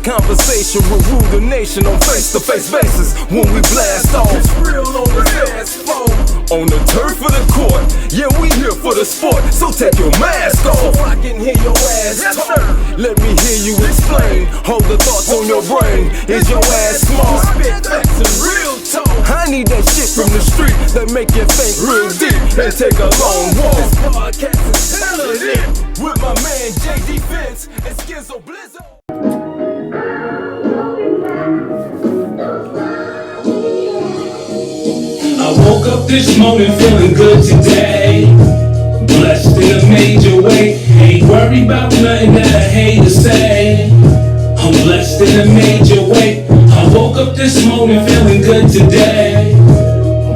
conversation will rule the nation on face-to-face basis when we blast off. It's real on the dance floor, on the turf of the court. Yeah, we here for the sport, so take your mask off so I can hear your ass talk. Let me hear you explain. Hold the thoughts on your brain. Is your ass smart? Spit facts and real talk. I need that shit from the street that make you think real deep and take a long walk. This podcast is hella lit with my man JD Fence and Skizzo Blizzo. I woke up this morning feeling good today, blessed in a major way. Ain't worried about nothing that I hate to say. I'm blessed in a major way. I woke up this morning feeling good today,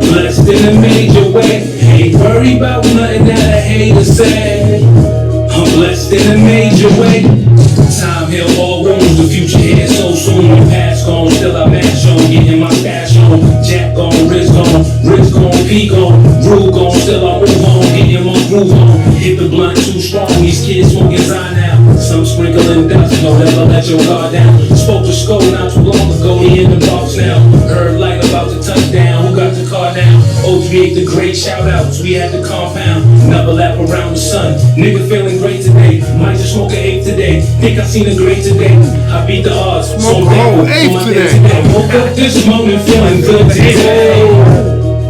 blessed in a major way. Ain't worried about nothing that I hate to say. I'm blessed in a major way. Time heal all wounds, the future here so soon. The past gone, still I match on, getting my stash on. Jack gone, wrist gone, P gone, rule gone, still I move on, getting my groove on. Hit the blunt too strong, these kids smoking Zion now. Some sprinkling dust, no never let your guard down. Spoke to Esco not too long ago, he in the box now. Heard light about the touchdown, who got the car now? O3 the great shout outs, we had the compound. Never lap around the sun, nigga feeling great today. Might just smoke an eighth today, think I seen a great today. I beat the odds, so I'm thankful for my day today. Woke up this morning feeling good today,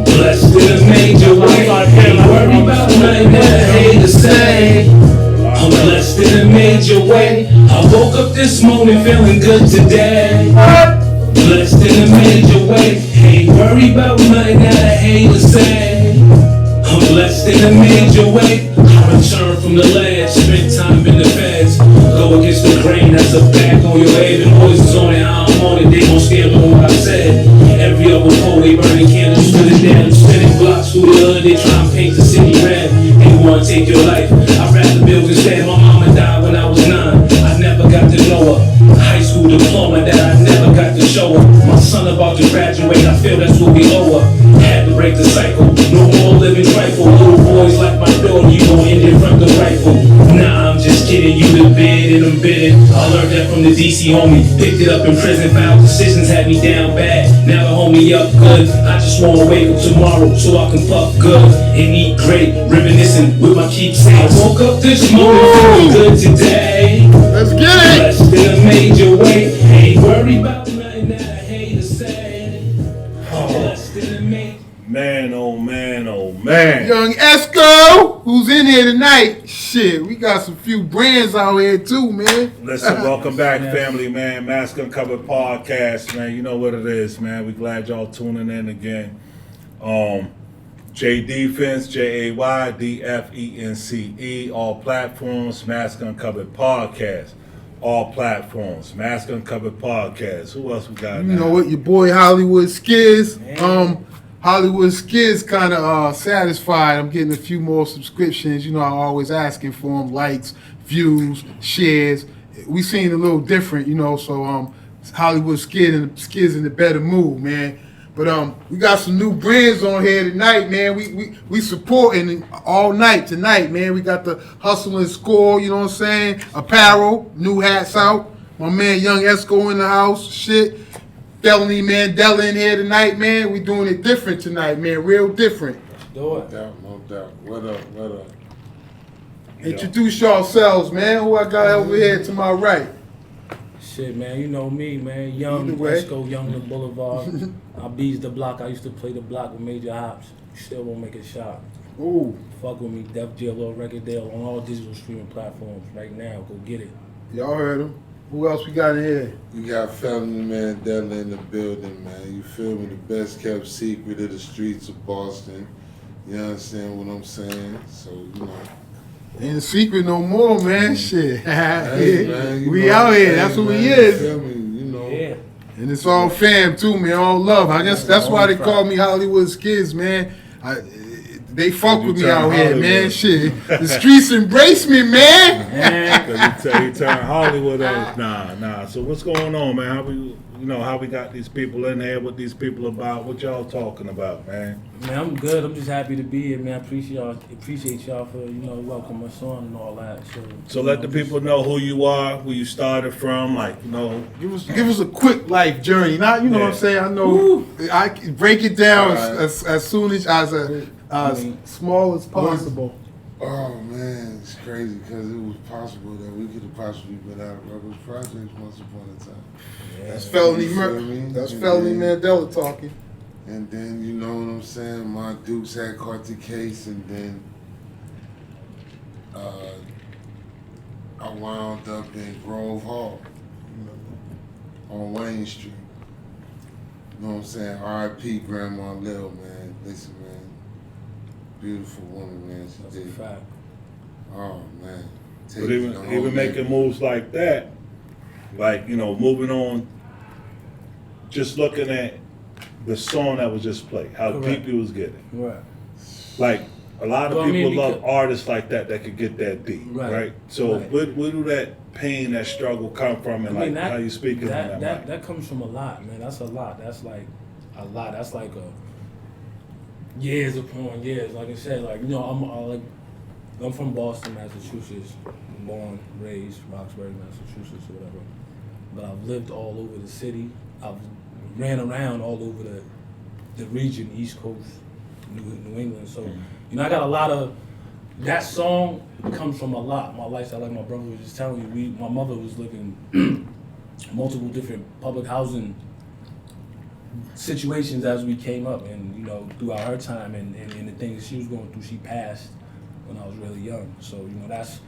blessed in a major way. Ain't worried about nothing that I hate to say. I'm blessed in a major way. I woke up this morning feeling good today, blessed in a major way. Ain't worried about nothing that I hate to say. I'm blessed in a major way. I return from the ledge, spent time in the feds. Go against the grain, that's a back on your head. And voices on it, I'm on it, they gon' scare me what I said. Every other pole, they burning candles to the dead. Spinning blocks through the hood, they try and paint the city red. They wanna take your life, I'd rather build instead. My mama died when I was 9, I never got to know her. High school diploma that I never got to show her. My son about to graduate, I feel that's what we owe her. Had to break the cycle, no more living trifle. Little boys like my daughter, you gon' end it from the rifle. Nah, I'm just kidding, you the bid and I'm bidding. I learned that from the DC homie, picked it up in prison. Filed decisions had me down bad, now the homie up good. I just wanna wake up tomorrow so I can puff good and eat great, reminiscing with my keepsakes. I woke up this morning feeling good today, let's get it, blessed in a major way. Ain't worried about nothing that I hate to say. Blessed in a major. Man, oh man, oh man. Young Esco, who's in here tonight. Shit, we got some few brands out here too, man. Listen, welcome back, family, man. Mask Uncovered Podcast, man. You know what it is, man. We glad y'all tuning in again. J Defense, JAYDFENCE, all platforms. Mask Uncovered Podcast, all platforms. Mask Uncovered Podcast. Who else we got? You know what, your boy Hollywood Skiz. Hollywood Skiz kind of satisfied. I'm getting a few more subscriptions. You know, I'm always asking for them, likes, views, shares. We seen a little different, you know. So Hollywood Skiz in a better mood, man. But we got some new brands on here tonight, man. We supporting all night tonight, man. We got the Hustle and Score, you know what I'm saying? Apparel, new hats out. My man Young Esco in the house, shit. Felony Mandela in here tonight, man. We doing it different tonight, man. Real different. Do it. No doubt. What up? Introduce yourselves, man. Who I got over here to my right? Shit, man, you know me, man. Young Esco, Young the Boulevard. I beats the block. I used to play the block with Major Hops. Still won't make a shot. Ooh. Fuck with me, Def J, Little Record Deal on all digital streaming platforms right now. Go get it. Y'all heard him. Who else we got in here? You got Felony Mandela in the building, man. You feel me? The best kept secret of the streets of Boston. You understand what I'm saying? So, you know. Ain't a secret no more, man. Shit. Hey, man, we out here. That's what we is. You feel me? You know. Yeah. And it's all fam too, man. All love. I guess that's why they call me Hollywood Skiz, man. They fuck with me turn out here, Hollywood. man. Shit, the streets embrace me, man. Cause he turned Hollywood up. Nah. So what's going on, man? How we got these people in here? What these people about? What y'all talking about, man? Man, I'm good. I'm just happy to be here, man. I appreciate y'all for welcome us on and all that. So let the people know who you are, where you started from, Give us a quick life journey. Not, what I'm saying. I know I can break it down as soon as small as possible. Oh man, it's crazy because it was possible that we could have possibly been out of Rebels Projects once upon a time. That's felony You murder. feel me? That's And felony then- Mandela talking. And then, you know what I'm saying, my Dukes had caught the case, and then I wound up in Grove Hall on Wayne Street. You know what I'm saying? R.I.P. Grandma Lil, man. Listen, man. Beautiful woman, man. She That's a did. fact. Oh, man. but even making moves like that, moving on, just looking at the song that was just played, how Correct. deep you was getting. Right. Like, a lot of Well, I people mean, love because- artists like that could get that deep, right? So Right. where do that pain, that struggle come from, and how you speaking on that mic? That comes from a lot, man. That's a lot. That's like a lot. That's like a years upon years. Like I said, I'm from Boston, Massachusetts, born, raised, Roxbury, Massachusetts, or whatever. But I've lived all over the city. I've ran around all over the region, East Coast, New England. So, I got a lot of, that song comes from a lot. My lifestyle, like my brother was just telling you, my mother was living multiple different public housing situations as we came up, and throughout her time and the things she was going through, she passed when I was really young. So that's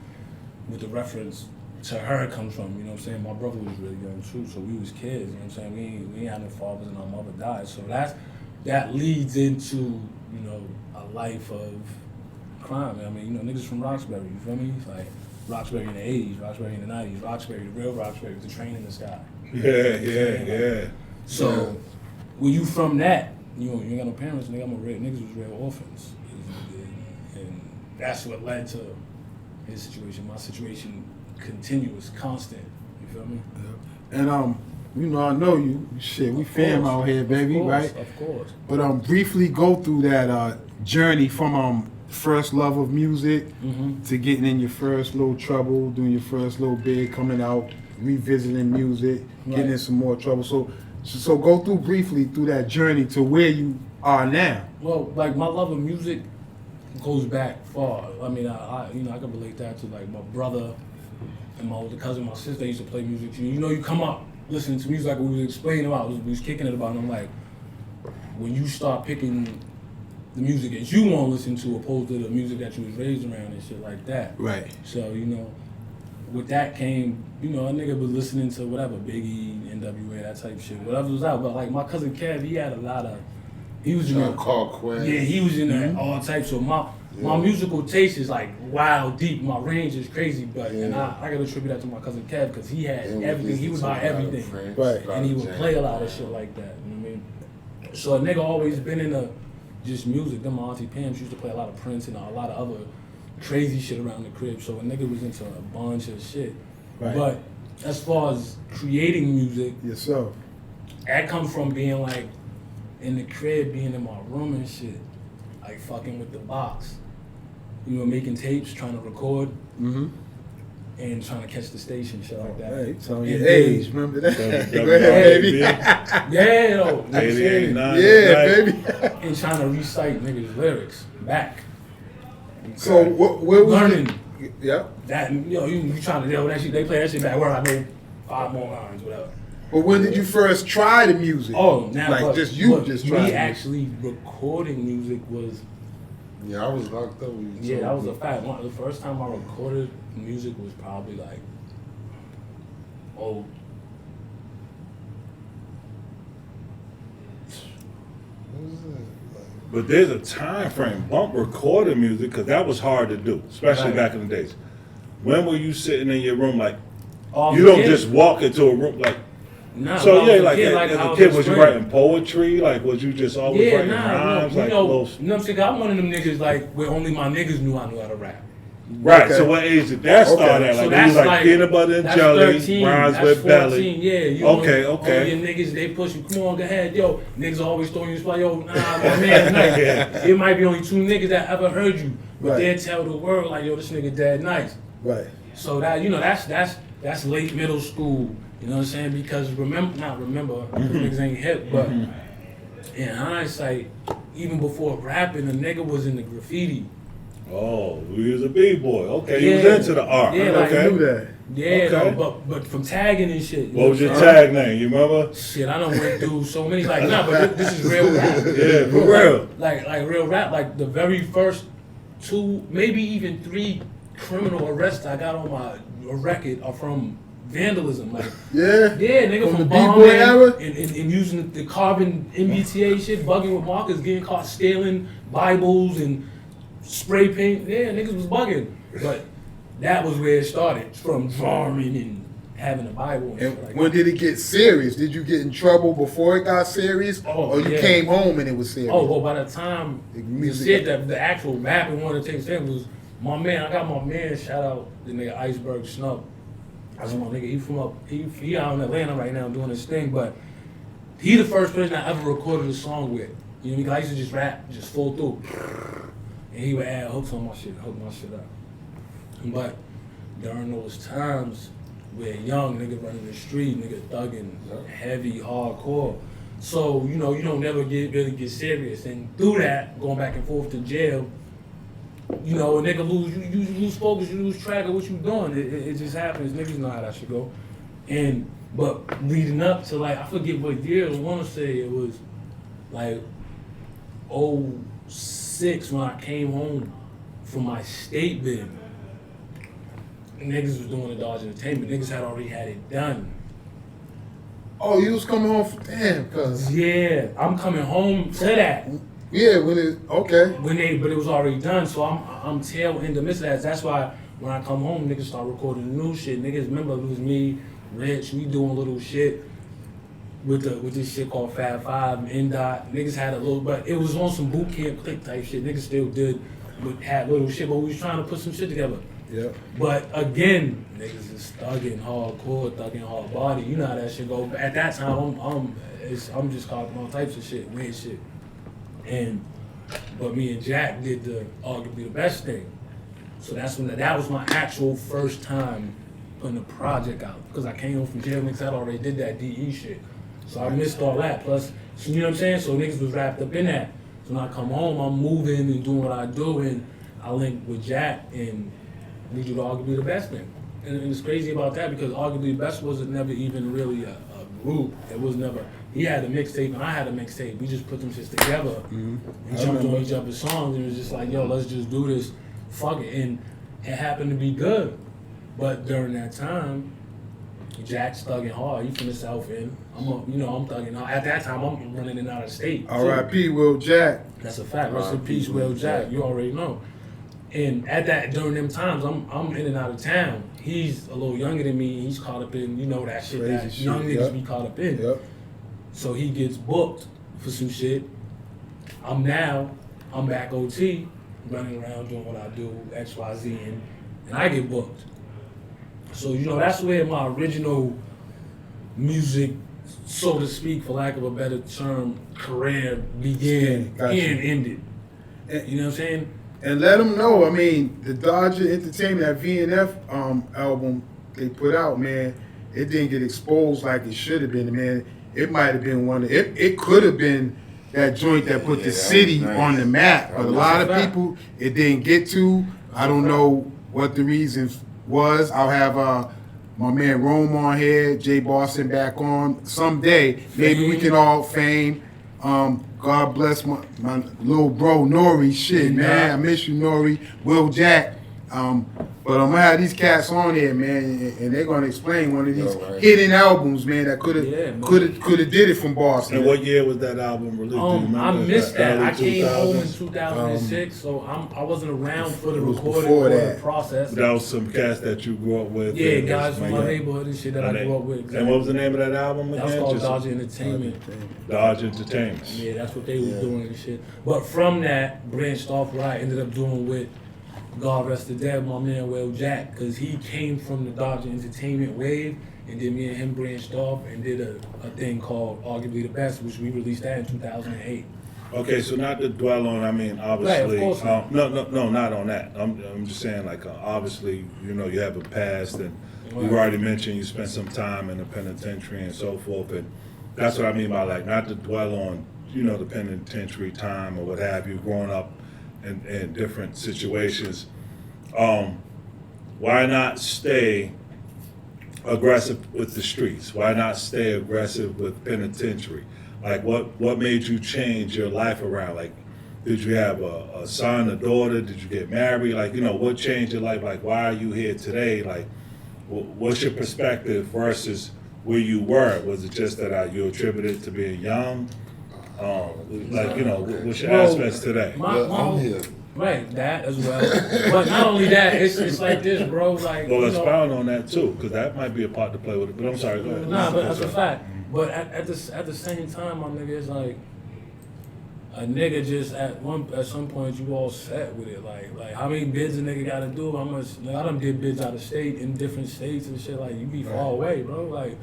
what the reference to her comes from. You know what I'm saying? My brother was really young too, so we was kids. You know what I'm saying? We ain't had no fathers, and our mother died. So that leads into a life of crime. I mean, niggas from Roxbury. You feel me? Like Roxbury in the '80s, Roxbury in the '90s, Roxbury, the real Roxbury, with the train in the sky. Yeah. So, when you from that, you ain't got no parents, niggas was real orphans. And that's what led to his situation. My situation, continuous, constant. You feel me? And I know you. Shit, we fam out here, baby, right? Of course. But briefly go through that journey from first love of music to getting in your first little trouble, doing your first little big, coming out, revisiting music, getting in some more trouble. So go through briefly through that journey to where you are now. Well, like my love of music goes back far. I mean, I can relate that to like my brother and my older cousin, my sister used to play music. You come up listening to music like we was explaining about, we was kicking it about, and I'm like, when you start picking the music that you want to listen to opposed to the music that you was raised around and shit like that. Right. So, with that came, a nigga was listening to whatever, Biggie, NWA, that type shit, whatever was out. But like my cousin Kev, he had a lot of, he was in there. Yeah, he was in there all types. So my musical taste is like wild, deep. My range is crazy, but and I gotta attribute that to my cousin Kev because he had everything. He would buy everything, right? And he would play a lot of shit like that. You know what I mean? So a nigga always been into just music. Then my auntie Pam, she used to play a lot of Prince and a lot of other crazy shit around the crib. So a nigga was into a bunch of shit. Right. But as far as creating music, yourself, that comes from being like in the crib, being in my room and shit, like fucking with the box. Making tapes, trying to record, and trying to catch the station, shit like that. Hey, telling your age, remember that? Go ahead, baby. Yeah, though. Baby. And trying to recite niggas' lyrics back. So where was learning? Yeah. That you trying to deal with that shit. They play that shit back where I know 5 more lines, whatever. But when did you first try the music? Oh, now like just trying. Me actually recording music was. Yeah, I was locked up with you. Yeah, that was a fact. The first time I recorded music was probably like, But there's a time frame, bump recording music, because that was hard to do, especially back in the days. When were you sitting in your room like, you don't just walk into a room like, Nah, So when I yeah, was like kid, as I a kid, was you explaining. writing poetry? Like, was you just always Yeah, writing rhymes? you Like, know, those... you know what I'm saying? I'm one of them niggas like where only my niggas knew I knew how to rap. Right. Okay. So what age did that start Okay. at? So Like, it that's was like like peanut butter and that's jelly, 13, rhymes that's with 14, belly. yeah. You Okay, know, okay. All your niggas, they push you. Come on, go ahead, yo. Niggas always throwing you spot, yo. Nah, my man, like, it might be only 2 niggas that ever heard you, but Right. they'll tell the world like, yo, this nigga dead nice. Right. So that that's late middle school. You know what I'm saying? Because niggas ain't hip, but in hindsight, even before rapping, a nigga was in the graffiti. Oh, he was a b-boy. Okay, he Yeah. was into the art. Yeah, Okay. I knew that. Yeah, Okay. no, but from tagging and shit. What was your tag name? You remember? Shit, I done went through so many, like, nah, but this is real rap. Yeah, for real. Like real rap, like the very first 2, maybe even 3 criminal arrests I got on my record are from vandalism. Like, Yeah. yeah, nigga From from the B-boy bombing era? and using the carbon MBTA shit, bugging with markers, getting caught stealing Bibles and spray paint. Yeah, niggas was bugging. But that was where it started, from drawing and having a Bible and And shit like when that. did it get serious? Did you get in trouble before it got serious? Oh, or you yeah. came home and it was serious? Oh, well, by the time The you music- said that the actual rapping wanted to take stand was my man. I got my man, shout out the nigga Iceberg Snub. I said, my nigga, he out in Atlanta right now doing his thing, but he the first person I ever recorded a song with. You know what I mean? 'Cause I used to just rap, just full through. And he would add hooks on my shit, hook my shit up. But during those times where young nigga running the street, nigga thugging, heavy, hardcore. So, you know, you don't never really get serious. And through that, going back and forth to jail, you know, a nigga you lose focus, you lose track of what you doing. It just happens. Niggas know how that should go. But leading up to, like, I forget what year, I want to say it was like 06 when I came home from my state bid. Niggas was doing the Dodge Entertainment. Niggas had already had it done. Oh, you was coming home for damn, cuz. Yeah, I'm coming home to that. Yeah, when it okay. But it was already done, so I'm tail in the midst of that. That's why when I come home, niggas start recording new shit. Niggas remember it was me, Rich, we doing little shit with this shit called Fab Five, NDOT. Niggas had a little, but it was on some boot camp click type shit. Niggas still did, but had little shit, but we was trying to put some shit together. Yeah. But again, niggas is thugging hardcore, thugging hard body. You know how that shit go. At that time, I'm just copying all types of shit, weird shit. But me and Jack did arguably the best thing. So that's when that was my actual first time putting a project out. Because I came home from jail, niggas had already did that DE shit. So I missed all that. Plus, so you know what I'm saying? So niggas was wrapped up in that. So when I come home, I'm moving and doing what I do, and I link with Jack, and we do arguably the best thing. And it's crazy about that because arguably the best was never even really a group. It was never. He had a mixtape and I had a mixtape. We just put them shits together and jumped on each other's songs. And it was just like, yo, let's just do this. Fuck it. And it happened to be good. But during that time, Jack's thugging hard. He from the South End. I'm thugging hard. At that time, I'm running in and out of state. R.I.P. Will Jack. That's a fact. Rest in peace, Will Jack. You already know. And during them times, I'm in and out of town. He's a little younger than me. He's caught up in, that shit Crazy that shit, young niggas yep. be caught up in. Yep. So he gets booked for some shit. I'm back OT, running around doing what I do, X, Y, Z, and I get booked. So, that's where my original music, so to speak, for lack of a better term, career began Gotcha. and ended. You know what I'm saying? And let them know, I mean, the Dodger Entertainment, that VNF album they put out, man, it didn't get exposed like it should have been, man. It might have been it could have been that joint that put the city nice. on the map. But a lot of That's a fact. people, it didn't get to. I don't know what the reason was. I'll have my man Rome on here, Jay Boston back on. Someday, maybe we can all fame. God bless my little bro Nori. Shit, man, I miss you, Nori. Will Jack, But I'm gonna have these cats on there, man, and they're gonna explain one of these Right. hidden albums, man, that could Yeah, man. have did it from Boston. And what year was that album released? Do you remember? I missed that. Early I came home in 2000s? 2006, so I wasn't around for the It was recording before or the that. process. That was some cats that you grew up with. Yeah, and guys from my yeah. neighborhood and shit that I grew up with. And what was the name of that album again? That was called Just- Dodge Entertainment. Dodge Entertainment. Yeah, that's what they was doing and shit. But from that, branched off what I ended up doing with God Rest the Dead, my man Will Jack, because he came from the Dodge Entertainment wave, and then me and him branched off and did a thing called Arguably the Best, which we released that in 2008. Okay, so not to dwell on, I mean, obviously, Right, of course not. no, not on that. I'm just saying, like, obviously, you know, you have a past, and we've Right. already mentioned you spent some time in the penitentiary and so forth, and that's what I mean by, like, not to dwell on, you know, the penitentiary time or what have you, growing up in different situations. Why not stay aggressive with the streets? Why not stay aggressive with penitentiary? Like, what made you change your life around? Like, did you have a son, a daughter? Did you get married? Like, you know, what changed your life? Like, why are you here today? Like, what's your perspective versus where you were? Was it just that you attributed to being young? Like, you know, what's your Well, aspects today? Look, I'm here. Right, that as well. But not only that, it's like this, bro. Like, Well, you know, expound on that too, because that might be a part to play with it. But I'm sorry, go ahead. Nah, but that's a fact. But at the same time, my nigga, it's like a nigga just at some point you all set with it. Like how many bids a nigga gotta do? How much? Like, I done did bids out of state in different states and shit. Like you be far away, bro. Like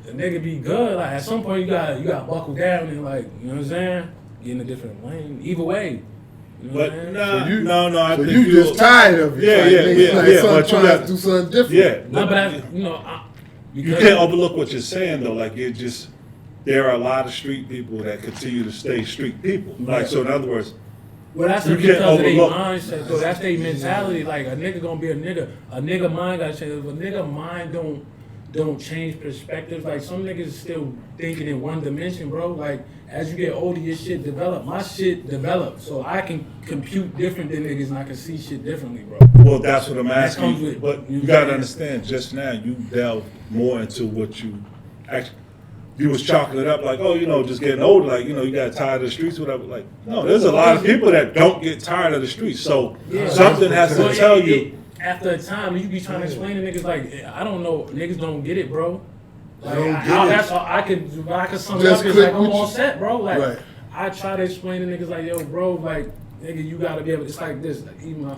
the nigga be good. Like at some point you got buckle down and like you know what I'm saying? Get in a different lane. Either way. You know what I'm But saying? no, I So think you just tired of it. Yeah, like, yeah, niggas yeah, like, yeah, son but you trying got- to do something different. Yeah, No, but you because can't overlook what you're saying though. Like there are a lot of street people that continue to stay street people. Like so, in other words, well, that's You because can't of their overlook. mindset, though. That's their mentality. Like, a nigga gonna be a nigga. A nigga mind gotta change. If a nigga mind don't change perspectives, like, some niggas still thinking in one dimension, bro. Like, as you get older, your shit develop. My shit developed. So I can compute different than niggas, and I can see shit differently, bro. well, that's what I'm That comes asking. with- But you gotta understand. Just now, you delved more into what you actually. You was chalking it up like, oh, you know, just getting older, like, you know, you got tired of the streets, whatever. Like, no, there's a lot of people that don't get tired of the streets. So Yeah. something has to But tell you. after a time, you be trying to explain to niggas, like, I don't know, niggas don't get it, bro. Like, Don't I get it. that's all I could sum it Just up. It's click like, I'm with all you. set, bro. Like, Right. I try to explain to niggas, like, yo, bro, like, nigga, you gotta be able, it's like this. Like, even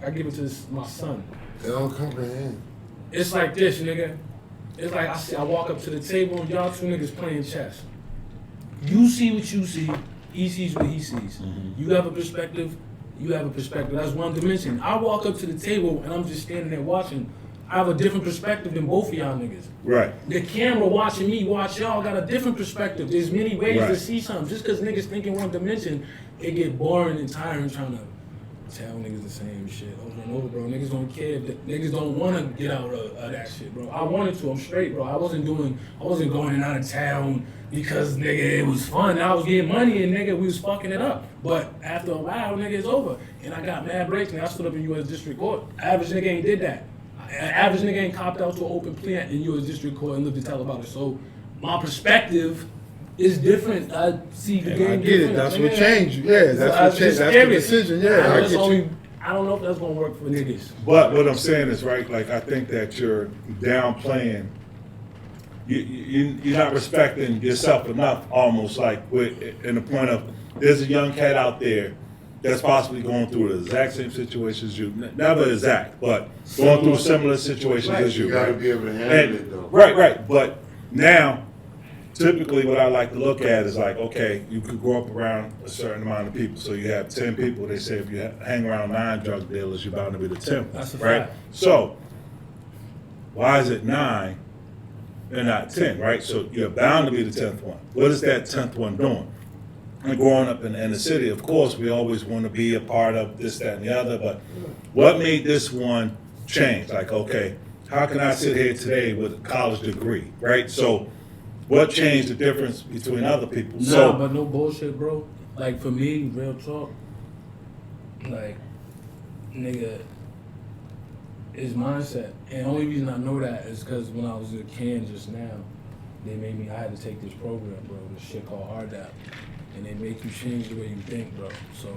I give it to my son. They don't comprehend. It's like this, nigga. It's like I walk up to the table and y'all two niggas playing chess. You see what you see, he sees what he sees. You have a perspective, you have a perspective. That's one dimension. I walk up to the table and I'm just standing there watching. I have a different perspective than both of y'all niggas. Right. The camera watching me watch y'all got a different perspective. There's many ways to Right. see something. Just because niggas think in one dimension, it get boring and tiring trying to tell niggas the same shit over and over, bro. Niggas don't care. Niggas don't want to get out of that shit, bro. I wanted to. I'm straight, bro. I wasn't going in and out of town because, nigga, it was fun. I was getting money and, nigga, we was fucking it up. But after a while, nigga, it's over. And I got mad breaks and I stood up in U.S. District Court. Average nigga ain't did that. Average nigga ain't copped out to an open plea in U.S. District Court and lived to tell about it. So my perspective is different. I see the game I get it. different. That's nigga. what changed you. Yeah, that's what just changed. That's the curious. decision. Yeah, I just get you. I don't know if that's gonna work for niggas. But what I'm saying is, right, like, I think that you're downplaying, you're not respecting yourself enough, almost, like, in the point of, there's a young cat out there that's possibly going through the exact same situation as you. Never exact, but going through similar situations as you. You gotta right? be able to handle it though. Right. But now, typically what I like to look at is like, okay, you could grow up around a certain amount of people. So you have 10 people. They say if you hang around 9 drug dealers, you're bound to be the 10th. That's a right? fact. So why is it 9 and not 10, right? So you're bound to be the 10th one. What is that 10th one doing? And growing up in the city, of course, we always want to be a part of this, that, and the other. But what made this one change? Like, okay, how can I sit here today with a college degree, right? So what changed the difference between other people? Nah, but no bullshit, bro. Like for me, real talk. Like, nigga, is mindset. And the only reason I know that is because when I was in Kansas now, they made me, I had to take this program, bro, this shit called RDAP. And they make you change the way you think, bro. So,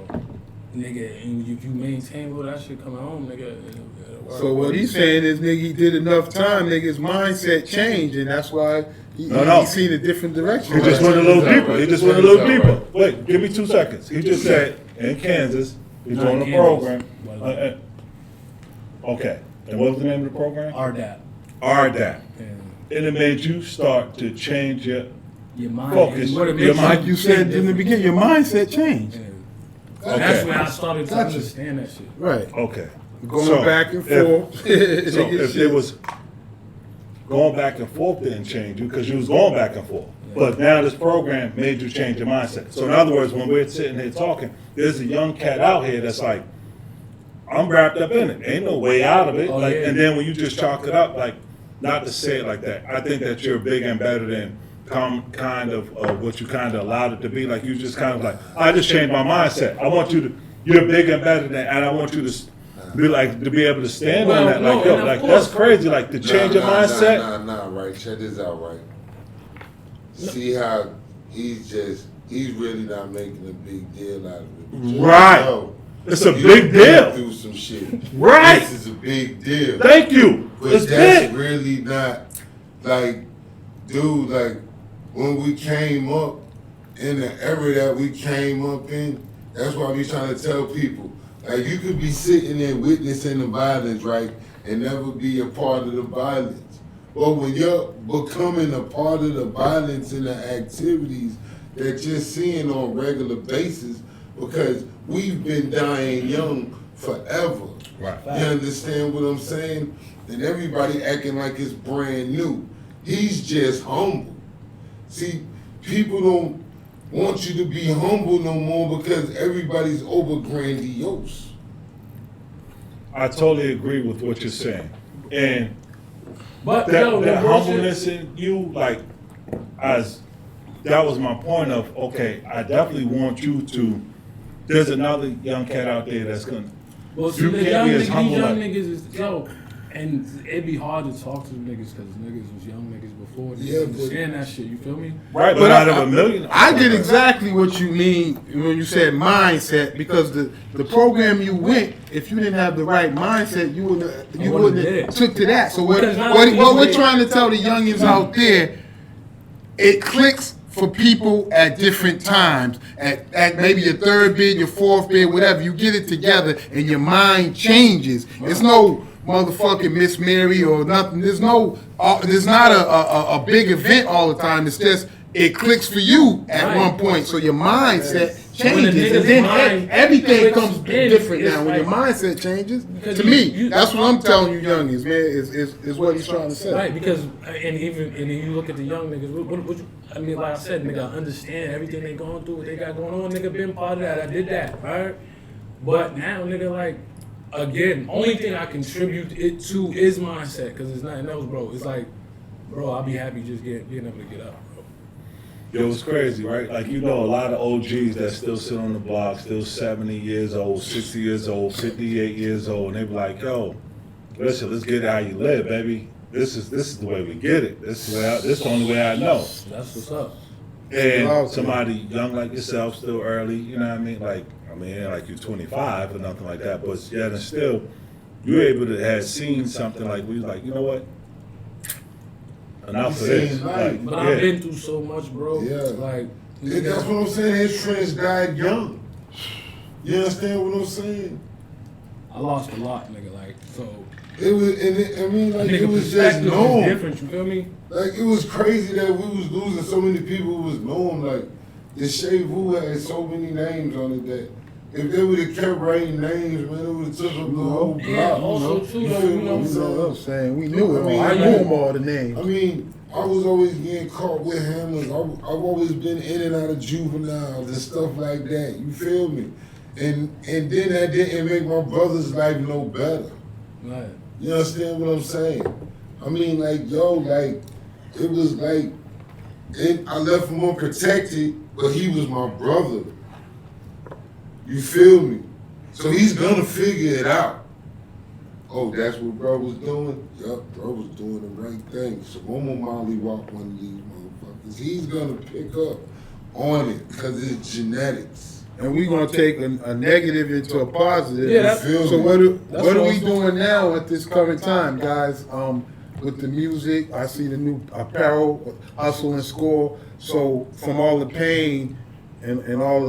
nigga, and if you maintain, bro, that shit coming home, nigga. It'll work. So what he's saying is, nigga, he did enough time, nigga, his mindset changed, and that's why he seen a different direction. He just went a little deeper. He just went a little deeper. Wait, give me 2 seconds. He just said in Kansas, he's on the program. Okay. And what was the name of the program? RDAP. RDAP. And And it made you start to change your mind. focus. What it Your makes Like you said in the beginning, your mindset changed. And Okay. that's when I started to Gotcha. understand that shit. Right. Okay. Going So, back and if- forth. So if it was going back and forth didn't change you because you was going back and forth. But now this program made you change your mindset. So in other words, when we're sitting here talking, there's a young cat out here that's like, I'm wrapped up in it. Ain't no way out of it. Oh, Like, yeah. and then when you just chalk it up, like, not to say it like that. I think that you're bigger and better than kind of what you kind of allowed it to be. Like you just kind of like, I just changed my mindset. I want you to, you're bigger and better than, and I want you to be like to be able to stand on that. Like, yo, and of like course. that's crazy. Like to change your mindset. Nah, right. Check this out, right. See how he's really not making a big deal out of it. But you Right. know, It's a he's big been deal. Through some shit. Right. This is a big deal. Thank you. But It's that's big. really not like, dude, like when we came up in the era that we came up in, that's why we trying to tell people. Like you could be sitting there witnessing the violence, right, and never be a part of the violence. But when you're becoming a part of the violence and the activities that you're seeing on a regular basis, because we've been dying young forever. Right. You understand what I'm saying? And everybody acting like it's brand new. He's just humble. See, people don't want you to be humble no more because everybody's over grandiose. I totally agree with what you're saying, and But that, yo, that the bullshit- humbleness in you, like, as that was my point of, okay, I definitely want you to. There's another young cat out there that's gonna. Well, see, You the can't young be as niggas, humble these young like- niggas is yo, and it'd be hard to talk to them niggas because niggas was young niggas before. They Yeah, didn't but- understand that shit. You feel me? Right, but But out of a million. I get exactly what you mean when you said mindset, because the program you went, if you didn't have the right mindset, you wouldn't wouldn't have have. took to that. So what Because now what people we're they- trying to tell the youngins out there, it clicks for people at different times. At maybe your third bid, your fourth bid, whatever. You get it together and your mind changes. It's no motherfucking Miss Mary or nothing. There's not a big event all the time. It's just it clicks for you at Right. one point. So your mindset When the changes, and nigga's then mind everything clicks comes in, different it's now. When your like- mindset changes, Because to you- me, you- that's what I'm telling you, youngins, man. Is what he's trying to say. Right, because and then you look at the young niggas. What I mean, like I said, nigga, I understand everything they going through, what they got going on. Nigga, been part of that. I did that, right? But now, nigga, like again, only thing I contribute it to is mindset, because it's nothing else, bro. It's like, bro, I'll be happy just being able to get up, bro. It was crazy, right? Like, you know, a lot of OGs that still sit on the block, still 70 years old, 60 years old, 58 years old, and they be like, yo, listen, let's get it how you live, baby. This is the way we get it. This is the only way I know. That's what's up. And somebody young like yourself, still early, you know what I mean? Like you're 25 or nothing like that, but yet and still, you're able to have seen something like, we like, you know what? Enough of this. Seen life. Like, But yeah. I've been through so much, bro. Yeah. Like, That's what I'm saying. His friends died young. You understand what I'm saying? I lost a lot, nigga. Like, so. It was, and I mean, like Nigga, it was just perspective is known. different. You feel me? Like it was crazy that we was losing so many people who was known. Like the Shea Vu had so many names on it that if they would have kept writing names, man, it would have took up the whole block. Yeah, also too, You though, feel you know what I'm I'm saying we knew it all. I I mean, knew them all the names. I mean, I was always getting caught with hammers. I've always been in and out of juveniles and stuff like that. You feel me? And then that didn't make my brother's life no better. Right. You understand what I'm saying? I mean, like, yo, like, it was like, I left him unprotected, but he was my brother. You feel me? So he's gonna figure it out. Oh, that's what bro was doing? Yup, bro was doing the right thing. So I'm gonna Molly walk one of these motherfuckers. He's gonna pick up on it because it's genetics. And we're gonna take a negative into a positive. Yeah, that's- So what are we awesome. doing now at this current time, guys? With the music, I see the new apparel, hustle and score. So from all the pain and all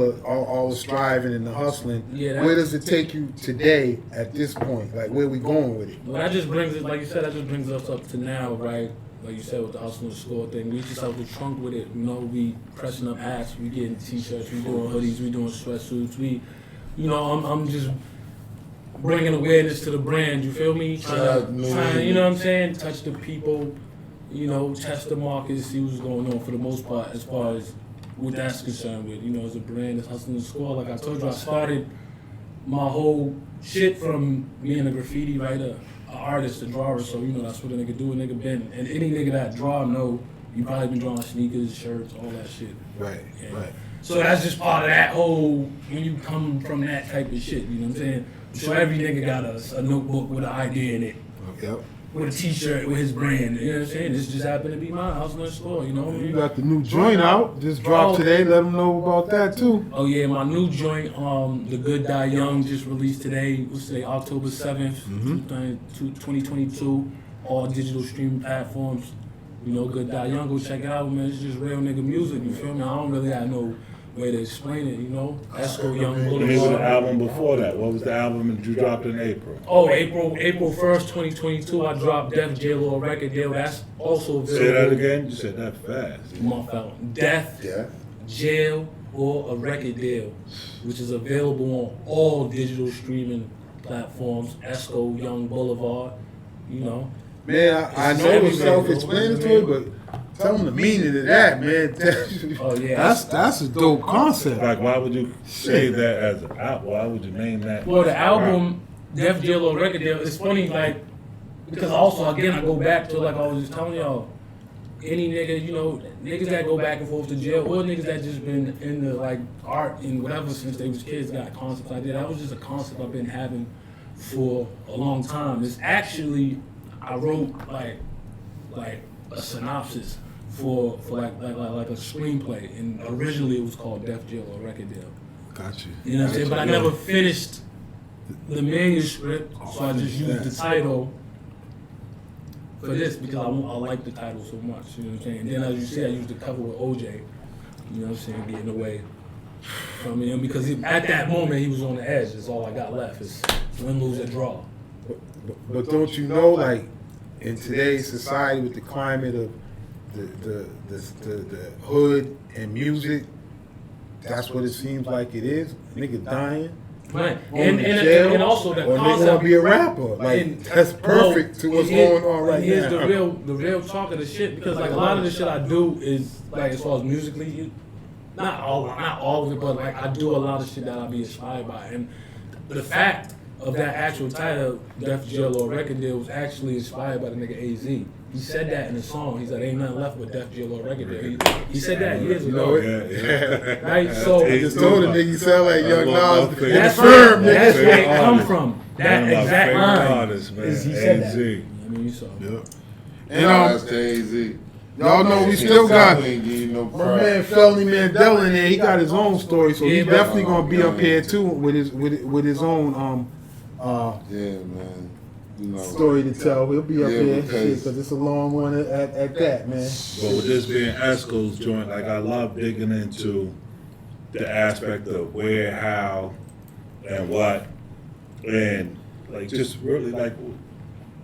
the striving and the hustling, Yeah, where does it take you today at this point? Like where we going with it? Well, that just brings it, like you said, that just brings us up to now, right? Like you said with the hustle and score thing, we just out the trunk with it. You know, we pressing up hats, we getting t-shirts, we doing hoodies, we doing sweatsuits. We, you know, I'm just bringing awareness to the brand. You feel me? Trying, you know what I'm saying? Touch the people, you know, test the market, see what's going on for the most part as far as what that's concerned with. You know, as a brand, it's hustle and score. Like I told you, I started my whole shit from being a graffiti writer, an artist, a drawer. So, you know, that's what a nigga do. A nigga been, and any nigga that draw know, you probably been drawing sneakers, shirts, all that shit. Right, And right. So that's just part of that whole, when you come from that type of shit, you know what I'm saying? So every nigga got a notebook with an idea in it, Yep. with a t-shirt with his brand, you know what I'm saying? This just happened to be mine, hustle and score, you know? You got the new joint out, just dropped today. Let them know about that too. Oh yeah, my new joint, The Good Die Young, just released today. What's today? October 7th, 2022. All digital streaming platforms. You know, Good Die Young. Go check it out, man. It's just real nigga music. You feel me? I don't really have no way to explain it. You know, Esco, Young The name of the Boulevard. album before that. What was the album that you dropped in April? Oh, April 1st, 2022. I dropped Death Jail or Record Deal. That's also available. Say that again. You said that fast. My fault. Death. Yeah. Jail or a Record Deal, which is available on all digital streaming platforms. Esco, Young Boulevard, you know. Man, I know it's self-explanatory, but tell them the meaning of that, man. Oh yeah. That's a dope concept. Like, why would you say that as an album? Why would you name that? Well, the album Death Jail or Record Deal. It's funny, like, because also again I go back to like I was just telling y'all. Any nigga, you know, niggas that go back and forth to jail, or niggas that just been into like art and whatever since they was kids, got concepts like that. That was just a concept I've been having for a long time. It's actually, I wrote like a synopsis for like a screenplay, and originally it was called Death Jail or Record Deal. Got you. You know what I'm saying? But I never finished the manuscript, so I just used the title for this because I like the title so much. You know what I'm saying? And then as you see, I used the cover with OJ. You know what I'm saying? Getting away from him because at that moment he was on the edge. That's all I got left is win, lose, or draw. But don't you know, like, in today's society with the climate of the hood and music, that's what it seems like it is. Nigga dying. Right. Going to jail, And also the or they concept. want to be a rapper. Like, And- that's perfect to what's going on right here's now. the real talk of the shit because like a lot of the shit I do is like as far as musically, not all of it, but like I do a lot of shit that I be inspired by, and the fact of that actual title, Death Jail or Record Deal, was actually inspired by the nigga AZ. He said that in the song. He said, "Ain't nothing left but Death Jail or Record Deal." He said that years You know ago. it? Right? So I just told him, nigga, you sound like Young Nas. that's firm, where, nigga. that's where it come from. That One of my exact favorite line artists, man. is he said that. AZ. I mean, so. And That's crazy. y'all know we still got ain't give you no my pride. man Felony Mandela in there. He got his own story, so Yeah, he's but- definitely gonna be up here too with his own Yeah, man. You know. story to tell. He'll be up Yeah, here because- because it's a long one at that, man. But with this being Esco's joint, like I love digging into the aspect of where, how, and what, and like just really like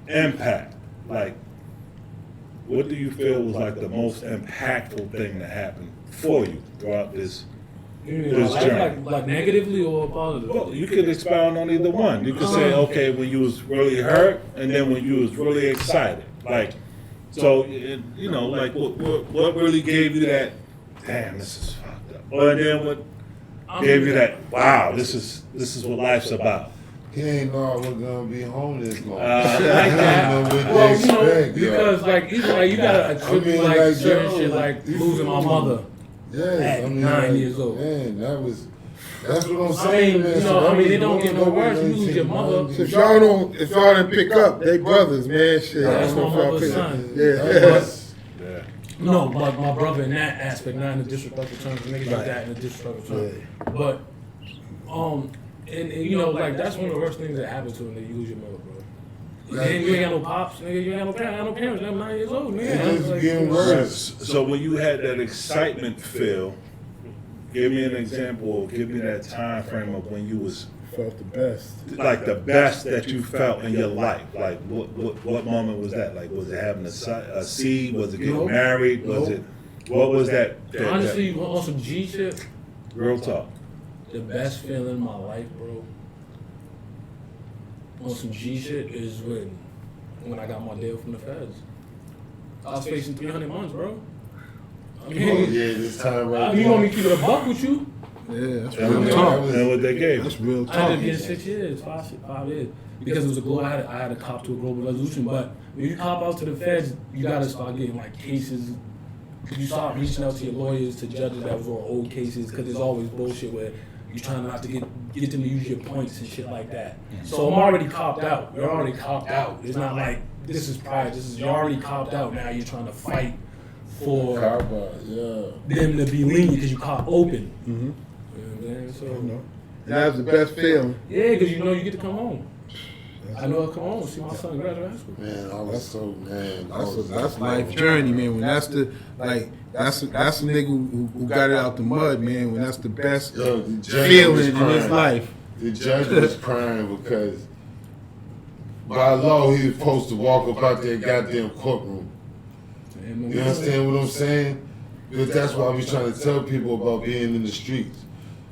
impact. Like, what do you feel was like the most impactful thing that happened for you throughout this? This journey. Like negatively or positively? Well, you could expound on either one. You could say, okay, when you was really hurt, and then when you was really excited. Like, so you know, like what really gave you that? Damn, this is fucked up. Or then what gave you that? Wow, this is what life's about. He ain't know I was gonna be home this long. Like He that. ain't know what to Well, you know, expect, yo. because like even like you gotta attribute I mean, like certain yo, shit like you losing my feel me? mother. Yes, at 9 years old. Man, that was That's what I'm I saying, mean, man. you So know, I mean, that it don't was get no going worse. You on lose your mother. If y'all didn't pick up, they brothers, man. Shit, Yeah, I that's don't know my if y'all mother's picked up. son. Yeah. Yeah. No, like my brother in that aspect, not in the disrespectful terms. Niggas like that in the disrespectful terms. But, and you know, like that's one of the worst things that happens to a nigga. You lose your mother, bro. And then you ain't got no pops, nigga. You ain't got no parents. I got no parents. I'm 9 years old, nigga. It's just Like, getting worse. So when you had that excitement feel, give me an example or give me that time frame of when you was Felt the best. like the best that you felt in your life. Like what moment was that? Like was it having a seed? Was it getting Nope. married? Was it what was that? honestly, on some G shit, Real talk. the best feeling in my life, bro. On some G shit is when I got my deal from the feds. I was facing 300 months, bro. I Oh, mean, yeah, this time right you want me to keep it a buck with you? Yeah, that's And real talk. what they gave. That's real I talk. ended up getting 6 years, 5 years. Because it was a global, I had to cop to a global resolution. But when you cop out to the feds, you gotta start getting like cases. You start reaching out to your lawyers, to judges that was on old cases, because there's always bullshit where you trying not to get them to use your points and shit like that. So I'm already copped out. You're already copped out. It's not like this is prior. You're already copped out. Now you're trying to fight for yeah. them to be lenient because you cop open. Mm-hmm. You know what I'm saying? So. That's the best feeling. Yeah, because you know you get to come home. I know I'll come home and see my son graduate high school. Man, I was so man. That's life journey, man. When that's the that's a nigga who got it out the mud, man. When that's the best Yo, the judge feeling was in his crying. life. The judge was crying because by law he was supposed to walk up out that goddamn courtroom. You understand what I'm saying? But that's why I was trying to tell people about being in the streets.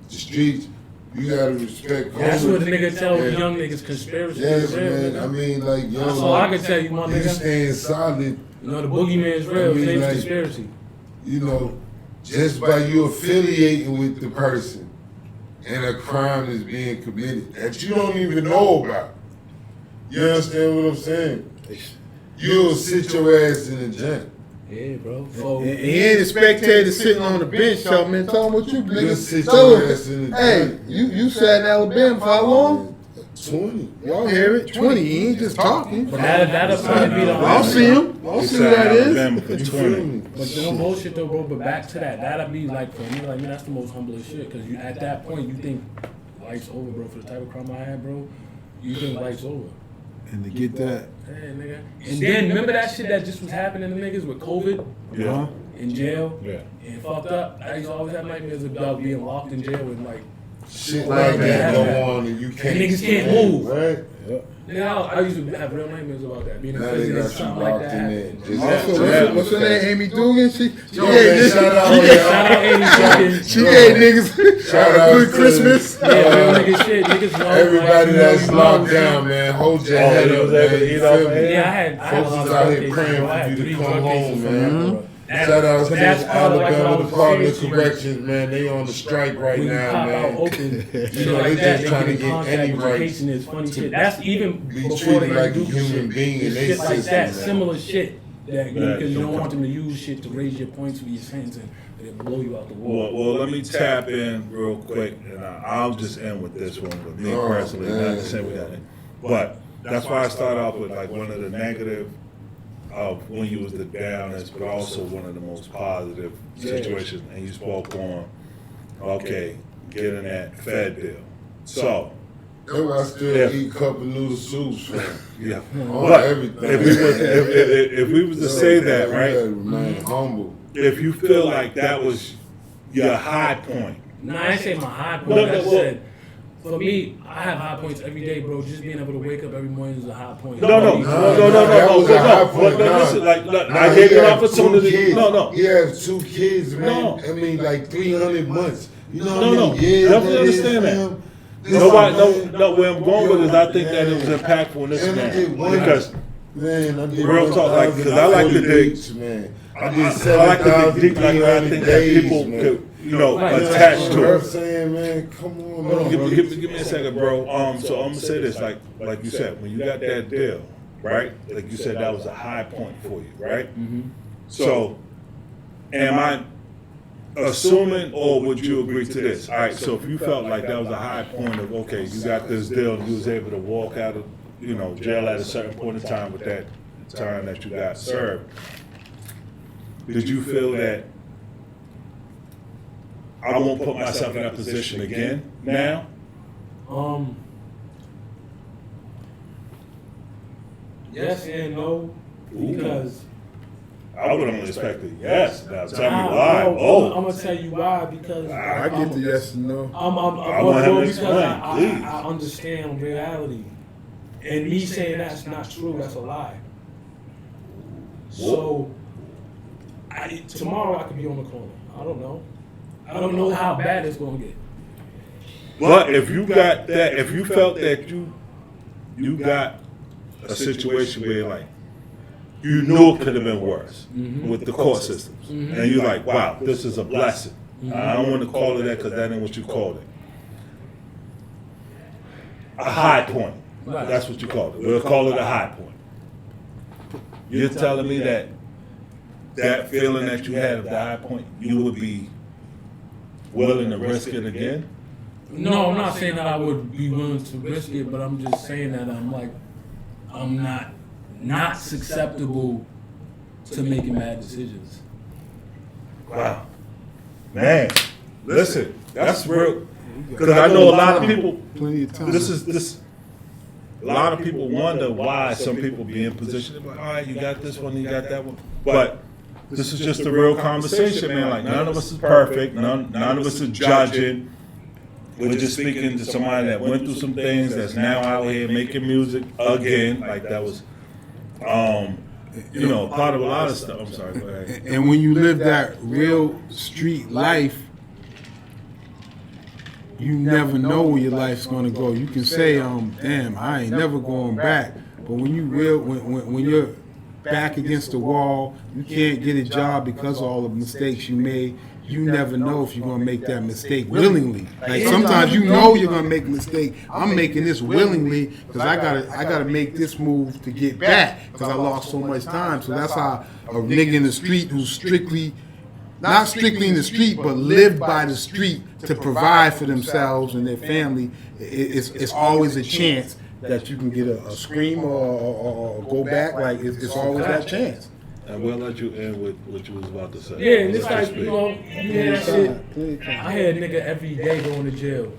The streets, you gotta respect. That's what the nigga tell Yeah. young niggas conspiracy. Yes, is real, man. nigga. I mean, like, yo, That's all I can tell you, my you nigga. staying solid. You know the boogeyman is real. I mean, His name's like- conspiracy. You know, just by you affiliating with the person and a crime is being committed that you don't even know about. You understand what I'm saying? You'll sit your ass in the jail. Yeah, bro. So, And he ain't a spectator sitting on the bench, tell man, tell him what you You'll sit nigga. Tell your him, ass in the hey, jail. you sat in Alabama for how long? 20. Y'all hear it? 20. He ain't just talking. that'll probably be the I'll see him. I'll see who that is. Alabama for You 20. feel me? But no bullshit though, bro. But back to that, that'll be like for me, like man, that's the most humblest shit. Cause you at that point you think life's over, bro. For the type of crime I had, bro, you think life's over. And to get that, Hey, nigga. And then remember that shit that just was happening to niggas with COVID Yeah. in jail Yeah. and fucked up. I used to always have nightmares about being locked in jail and like Shit like that go on and you can't. niggas can't move. Right? nigga, I used to have real nightmares about that. Being in Now prison they and got you something like locked that. in there. happened. Just also, what's her name? Amy Dugan? She Yo, gave man, niggas- shout out, she man. gave- Shout out Amy Dugan. She gave niggas Shout out good to- Christmas. Yeah, real nigga shit. Niggas know. Everybody like, that's you locked know, down, man, hold your Oh, head he up, was able man. to You eat off feel of me? it? Yeah, I had a Folks lot is of out drug here cases, praying bro. I for had you to 3 come drug cases home, from man. that, bro. Shout out to That's this kinda like when I Alabama was Department of seriously- Corrections, man. They on the strike right When you now, pop out man. open, You shit know, like they that, just they trying get to in get contact any with your rights case and it's funny to shit. That's even be before treated they like a do human shit. being in It's they shit like system, that, man. similar shit. That Yeah. because you don't want them to use shit to raise your points for your sentencing, and it blow you out the wall. Well, let me tap in real quick, and I'll just end with this one with me Oh, personally. Not man. to say we got it, but that's why I start off with like one of the negative of when you was the downest, but also one of the most positive situations. And you spoke on, okay, getting that Fed deal. So, That's why I still Yeah. eat cup of noodle soups, man. yeah. On But everything. if we was to say that, You right? gotta remain humble. If you feel like that was your high point, Nah, I ain't say my high point. No, I just well- said, for me, I have high points every day, bro. Just being able to wake up every morning is a high point. No. That was a high point. Listen, like, look, Nah, I gave he you an had 2 opportunity. kids. No. He has 2 kids, man. No. I mean, like 300 months. You know No, how many years definitely that is understand for that. him? Nobody, Listen, man. no. Where I'm going with is, I think that it Man. was impactful in this And I man did one- because Man, I did Real talk, like, 'cause I like to dig- weeks, man. I I did like to dig deep. Like I 7,300 think that days, people man. could, Right. attach You know to what I'm it. saying, man? Come on, Hold on, man. give me a second, bro. So I'm gonna say this, like you said, when you got that deal, right? Like you said, that was a high point for you, right? Mm-hmm. So, am I assuming, or would you agree to this? All right, so if you felt like that was a high point of, okay, you got this deal, and you was able to walk out of, jail at a certain point in time with that time that you got served, did you feel that I won't put myself in that position again now? Yes and no, because I would have expected yes. Now tell me why. I'm gonna tell you why, because I get the yes and no. I want him to explain, please. I understand reality, and me saying that's not true, that's a lie. So tomorrow I could be on the corner. I don't know. I don't know how bad it's gonna get. But if you got that, if you felt that you got a situation where like you knew it could have been worse with the court systems, and you're like, wow, this is a blessing. I don't want to call it that because that ain't what you called it. A high point. Right. That's what you called it. We'll call it a high point. You're telling me that feeling that you had of the high point, you would be willing to risk it again? No, I'm not saying that I would be willing to risk it, but I'm just saying that I'm not susceptible to making bad decisions. Wow. Man, listen, that's real. Because I know a lot of people, Plenty of time. a lot of people wonder why some people be in position. They're like, all right, you got this one, you got that one. But this is just a real conversation, man. Like, none of us is perfect. None of us is judging. We're just speaking to somebody that went through some things that's now out here making music again. Like, that was, part of a lot of stuff. I'm sorry, go ahead. And when you live that real street life, you never know where your life's gonna go. You can say, damn, I ain't never going back. But when you when you're back against the wall, you can't get a job because of all the mistakes you made. You never know if you're gonna make that mistake willingly. Like sometimes you know you're gonna make a mistake. I'm making this willingly because I gotta make this move to get back because I lost so much time. So that's how a nigga in the street who's not strictly in the street, but lived by the street to provide for themselves and their family. It's always a chance that you can get a scream or go back. Like it's always that chance. And we'll let you end with what you was about to say. Yeah, and it's like, you hear that shit. I hear a nigga every day going to jail,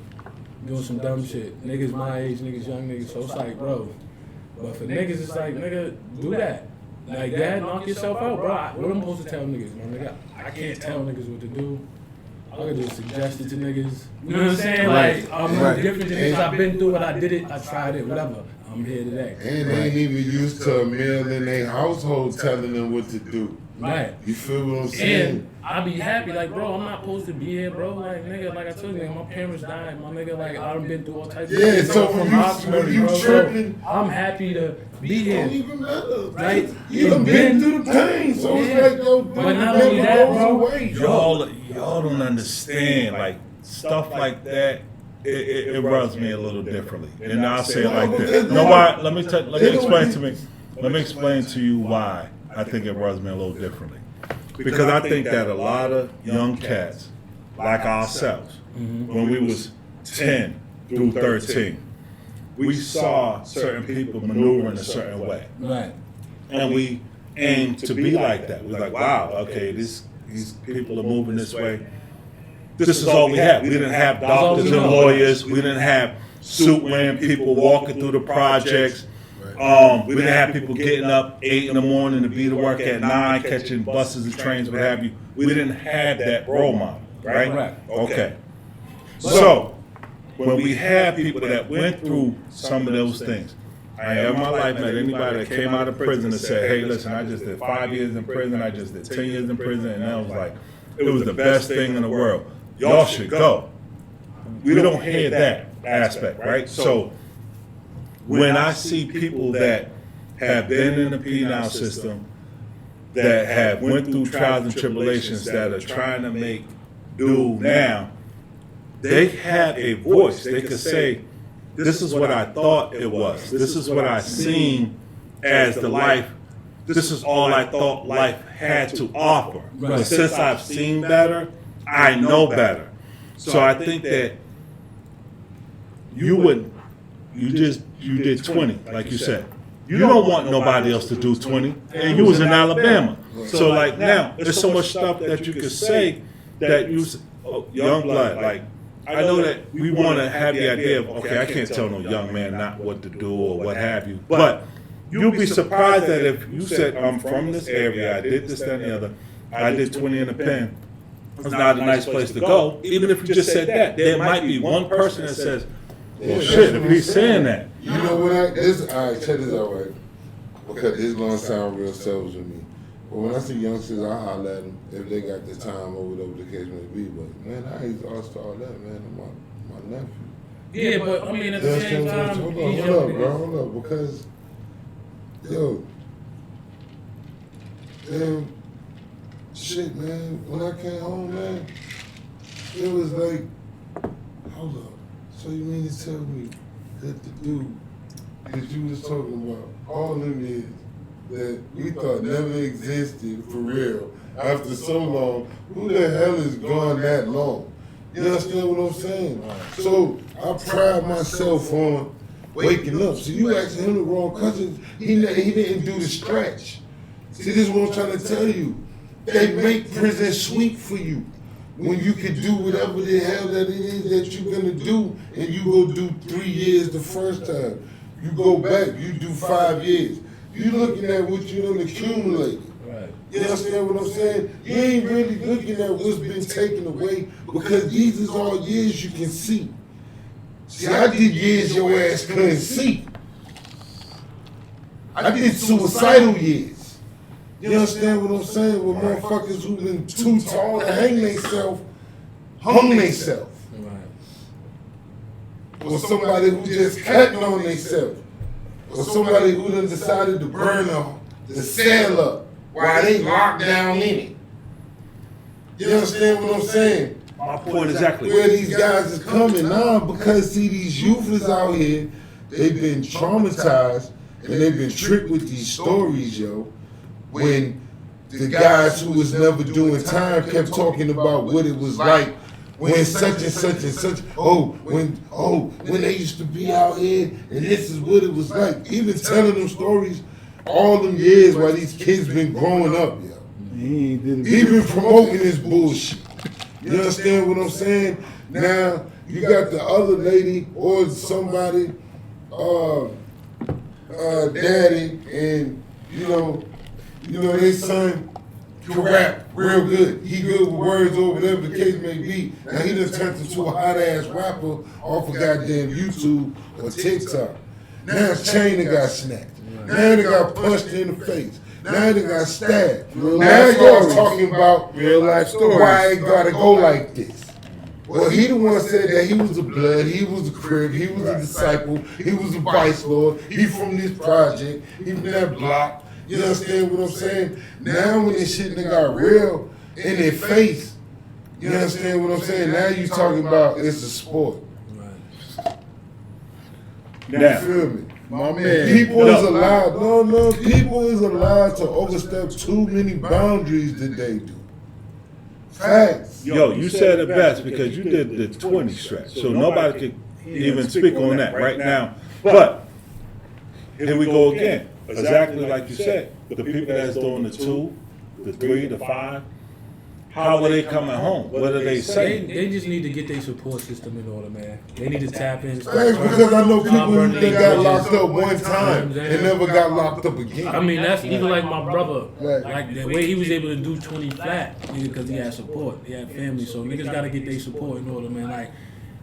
doing some dumb shit. Niggas my age, niggas young niggas. So it's like, bro. But for niggas, it's like, nigga, do that. Like, dad, knock yourself out, bro. What am I supposed to tell niggas, man? Nigga, I can't tell niggas what to do. I could just suggest it to niggas. You know what I'm saying? Right. Like, I'm no different than niggas. I've been through it. I did it. I tried it. Whatever. I'm here today. And they ain't even used to a meal in their household telling them what to do. Right. You feel what I'm saying? And I be happy, like, bro, I'm not supposed to be here, bro. Like, nigga, like I told you, nigga, my parents died, my nigga, like, I done been through all types of Yeah, shit, so bro, when from you- Oxford, when you bro, tripping- so I'm happy to be Don't here. even matter. Right? You done been through the pain, so Yeah. it's like, yo, But not only never that, goes bro, away. Y'all don't understand. Like, stuff like that, it rubs me a little differently. And I'll say it like this. No, why? Let me explain to you why I think it rubs me a little differently. Because I think that a lot of young cats, like ourselves, when we was 10 through 13, we saw certain people maneuver in a certain way. Right. And we aimed to be like that. We was like, wow, okay, these people are moving this way. This is all we had. We didn't have doctors and lawyers. We didn't have suit-wearing people walking through the projects. We didn't have people getting up 8 in the morning to be to work at 9, catching buses and trains, what have you. We didn't have that role model, right? Right. Okay. So, when we have people that went through some of those things, I have in my life met anybody that came out of prison and said, hey, listen, I just did 5 years in prison, I just did 10 years in prison, and that was like, it was the best thing in the world. Y'all should go. We don't hear that aspect, right? So, when I see people that have been in the penal system, that have went through trials and tribulations, that are trying to make do now, they have a voice. They could say, this is what I thought it was. This is what I seen as the life. This is all I thought life had to offer. But since I've seen better, I know better. So I think that you did 20, like you said. You don't want nobody else to do 20, and you was in Alabama. So like now, there's so much stuff that you could say that young blood, like, I know that we want to have the idea of, okay, I can't tell no young man not what to do or what have you, but you'll be surprised that if you said, I'm from this area, I did this, that, and the other, I did 20 in the pen, it's not a nice place to go. Even if you just said that, there might be one person that says, well, shit, if he's saying that. You know what all right, check this out, right? Because this gonna sound real selfish with me. But when I see youngsters, I holler at them if they got the time or whatever the case may be. But man, I ain't lost all that, man. I'm my nephew. Yeah, but I mean, at the same time, hold up, bro, hold up, because yo, damn, shit, man. When I came home, man, it was like, hold up. So you mean to tell me that the dude that you was talking about, all them years that we thought never existed for real, after so long, who the hell is gone that long? You understand what I'm saying? So I pride myself on waking up. So you asking him the wrong question. He didn't do the stretch. See, this is what I'm trying to tell you. They make prison sweet for you. When you can do whatever the hell that it is that you're gonna do, and you go do 3 years the first time. You go back, you do 5 years. You looking at what you done accumulated. Right. You understand what I'm saying? You ain't really looking at what's been taken away, because these is all years you can see. See, I did years your ass couldn't see. I did suicidal years. You understand what I'm saying? With motherfuckers who been too tall to hang themselves, hung themselves. Right. Or somebody who just cutting on themselves. Or somebody who done decided to burn the cell up while they locked down in it. You understand what I'm saying? My point exactly. Where these guys is coming now, because see, these youths out here, they've been traumatized and they've been tricked with these stories, yo. When the guys who was never doing time kept talking about what it was like when such and such and such, when they used to be out here and this is what it was like. Even telling them stories all them years while these kids been growing up, yo. He been promoting this bullshit. You understand what I'm saying? Now, you got the other lady or somebody, daddy, and their son can rap real good. He good with words or whatever the case may be. Now he done turned into a hot ass rapper off of goddamn YouTube or TikTok. Now his chain done got snapped. Now they got punched in the face. Now they got stabbed. Now y'all talking about real life stories. Why it gotta go like this? Well, he the one said that he was a blood, he was a crib, he was a disciple, he was a vice lord, he from this project, he from that block. You understand what I'm saying? Now when this shit done got real in their face, you understand what I'm saying? Now you talking about it's a sport. Right. You feel me? My man. People is allowed, people is allowed to overstep too many boundaries that they do. Facts. Yo, you said it best because you did the 20 stretch, so nobody could even speak on that right now. But here we go again. Exactly like you said, the people that's doing the 2, the 3, the 5, how are they coming home? What are they saying? They just need to get their support system in order, man. They need to tap in. Thanks, because I know people who got locked up one time and never got locked up again. I mean, that's even like my brother. Like the way he was able to do 20 flat, because he had support, he had family. So niggas gotta get their support in order, man. Like,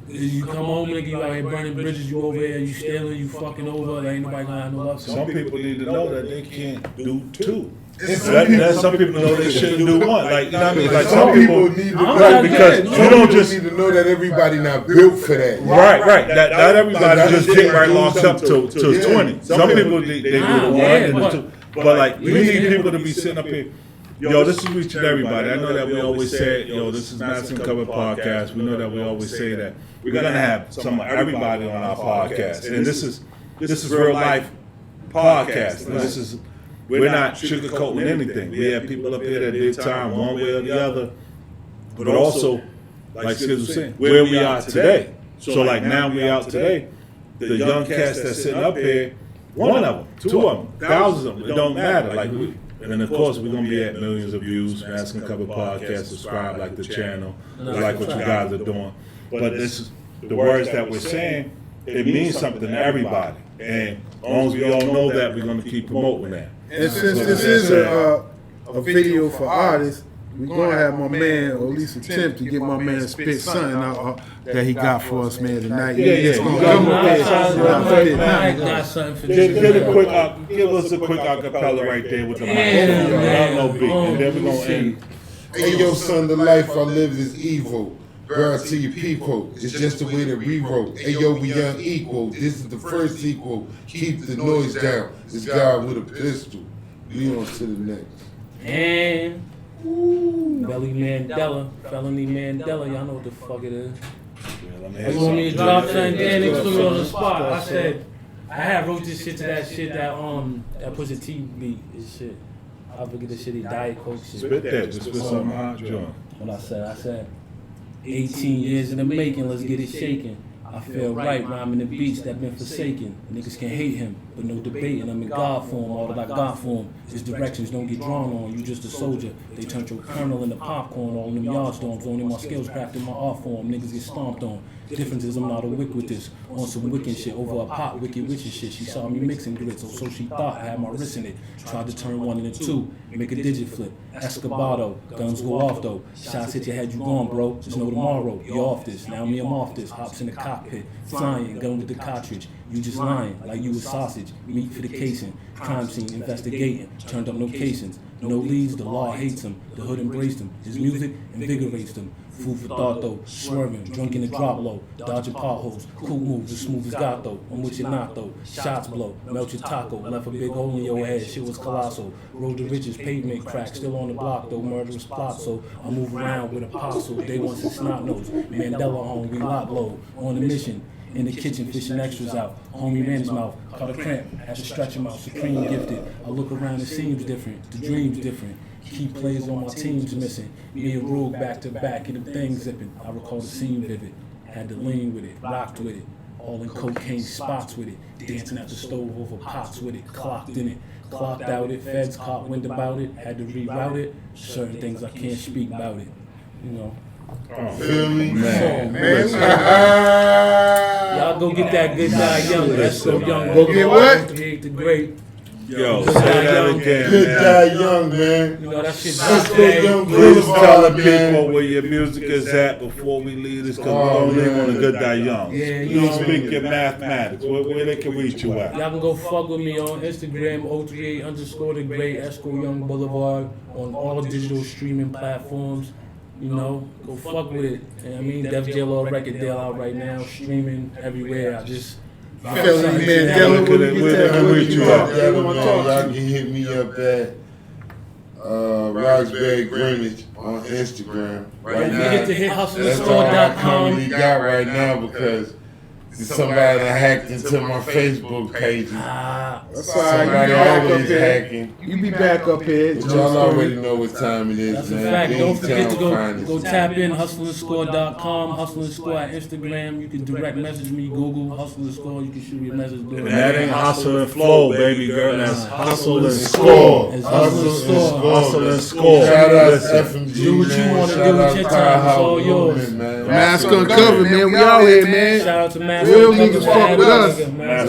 you come home, nigga, you out here burning bridges, you over here, you stealing, you fucking over, there ain't nobody gonna have no love. Some people need to know that they can't do 2. Some people know they shouldn't do 1. Like, you know what I mean? Like some people need to know, because you don't just need to know that everybody not built for that. Right. Not everybody just get right locked up to 20. Some people they do the 1 and the 2. But like, we need people to be sitting up here. Yo, this is reaching everybody. I know that we always say, yo, this is Madison Cover Podcast. We know that we always say that we're gonna have everybody on our podcast, and this is real life podcast. And we're not sugarcoating anything. We have people up here that did time one way or the other, but also, like Skiz was saying, where we are today. So like now we out today, the young cats that's sitting up here, one of them, two of them, thousands of them, it don't matter. Like we, and then of course we're gonna be at millions of views. Asking a couple podcasts, subscribe, like the channel, like what you guys are doing. But this is the words that we're saying. It means something to everybody, and as long as we all know that, we're gonna keep promoting that. And since this is a video for artists, we're gonna have my man, or at least attempt to get my man spit something out that he got for us, man, tonight. Yeah. Give us a quick acapella right there with the mic. No beat, and then we're gonna end. Hey yo, son, the life I live is evil. Girl, to your people, it's just the way that we wrote. Hey yo, we young equal. This is the first sequel. Keep the noise down. This guy with a pistol. We on to the next. And Belly Mandela, Felony Mandela, y'all know what the fuck it is. They want me to drop something, then they put me on the spot. I said, I wrote this shit to that shit that Pusha T beat and shit. I forget the shit, he Diet Coke shit. Spit that, just spit something hot, John. What I said, 18 years in the making, let's get it shaking. I feel right, rhyming the beats that been forsaken. Niggas can hate him, but no debating. I'm in God form, all that I got for him. His directions don't get drawn on, you just a soldier. They turned your colonel into popcorn, all them yard storms. Only my skills crafted my art form, niggas get stomped on. Difference is I'm not a wick with this. On some wicked shit, over a pot, wicked witch and shit. She saw me mixing grits, so she thought I had my wrist in it. Tried to turn one into two, make a digit flip. Escobar, guns go off though. Shots hit your head, you gone, bro. Just know tomorrow, you off this. Now me, I'm off this. Hops in the cockpit, flying, gun with the cartridge. You just lying, like you a sausage. Meat for the casing. Crime scene, investigating. Turned up no casings. No leads, the law hates him. The hood embraced him. His music invigorates him. Food for thought though, swerving, drunk in the drop low, dodging potholes, cool moves, as smooth as God though, I'm with you not though, shots blow, melt your taco, left a big hole in your head, shit was colossal, road to riches, pavement crack, still on the block though, murderous plot, so I move around with apostle, day one since snot nose, Mandela home, we lock low, on the mission, in the kitchen, fishing extras out. Homie ran his mouth, caught a cramp, had to stretch him out, supreme gifted. I look around, it seems different, the dream's different. Key players on my team's missing. Me and Rube back to back, and them things zipping. I recall the scene vivid. Had to lean with it, rocked with it. All in cocaine spots with it. Dancing at the stove over pots with it. Clocked in it, clocked out it. Feds caught wind about it. Had to reroute it. Certain things I can't speak about it. You know. Feel me? Man. Y'all go get that good guy young. Esco young. Go get what? Create the great. Yo, say that again, Good man. guy, young man. You know that shit. Let's go, young Please tell the Boulevard, man. people where your music is at before we leave this, because we don't live on a good die young. Yeah, you Please know. speak your mathematics. Where they can reach you at? Y'all can go fuck with me on Instagram, 038_the great Esco Young Boulevard, on all digital streaming platforms. You know, go fuck with it. And I mean, Def J-Law record deal out right now, streaming everywhere. I just Felony Mandela, Where they can reach you at? Y'all can hit me up at Roxbury Greenwich on Instagram. Right Don't now, forget to hit that's all I hustlerstore.com. currently got right now because somebody that hacked into my Facebook page. That's all right. Somebody You back up always here. hacking. You be back up here. But y'all already know what time it is, That's a man. fact. Don't forget to Beantown go tap in hustlerscore.com, hustlerscore at Instagram. You can direct message me, Google hustlerscore. You can shoot me a message. And that ain't hustle and flow, baby girl. That's hustle and score. Score. It's Hustle Hustle and and Score. Hustle and score. Shout out to Listen. FMG. Do what you man. wanna Shout do with out your to time. It's Powerhouse all yours. Movement, man. Mask uncovered, man. We out here, man. Shout out to Mass Real Uncovered niggas for fuck having with us.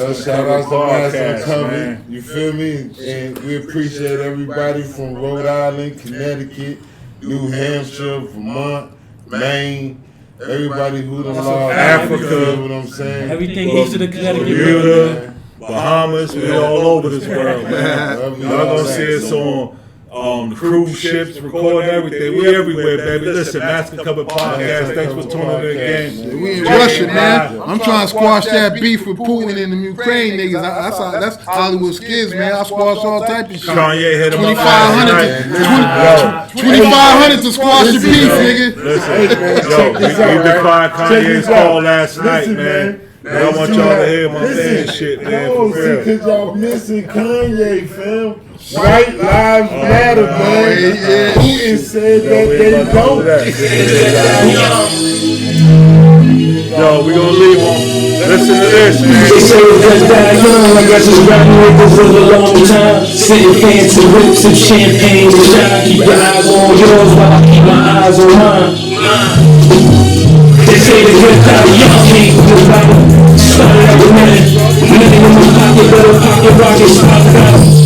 us. Shout out to Mass Podcast, Uncovered. man. You feel me? And we appreciate everybody from Rhode Island, Connecticut, New Hampshire, Vermont, Maine, everybody who done lost Africa. You know what I'm saying? Everything east of the Connecticut River. Bermuda, Bahamas, we all over this world, man. Y'all gonna see us on the cruise ships, recording everything. We everywhere, baby. Listen, Master Cover Podcast. Thanks for tuning in again. We in Russia, man. I'm trying to squash that beef with Putin and the Ukraine niggas. That's Hollywood Skids, man. I squash all type of shit. Kanye hit him up 2,500 last night. to 2,500 to squash your beef, nigga. Listen, yo, we declined Kanye's call last night, man. And I want y'all to hear my fan shit, man. No, For see, real. cause y'all missing Kanye, fam. White Lives Matter, man. yeah. Putin said that they don't. Yo, we gonna leave them. Listen to this, They man. say that die young, I guess it's riding with this for a long time. Sitting fancy whips of champagne and shine. Keep your eyes on yours while I keep my eyes on mine. They say the good die young, ain't good about it. Started out with nothing in my pocket, better pocket rockets, popped out.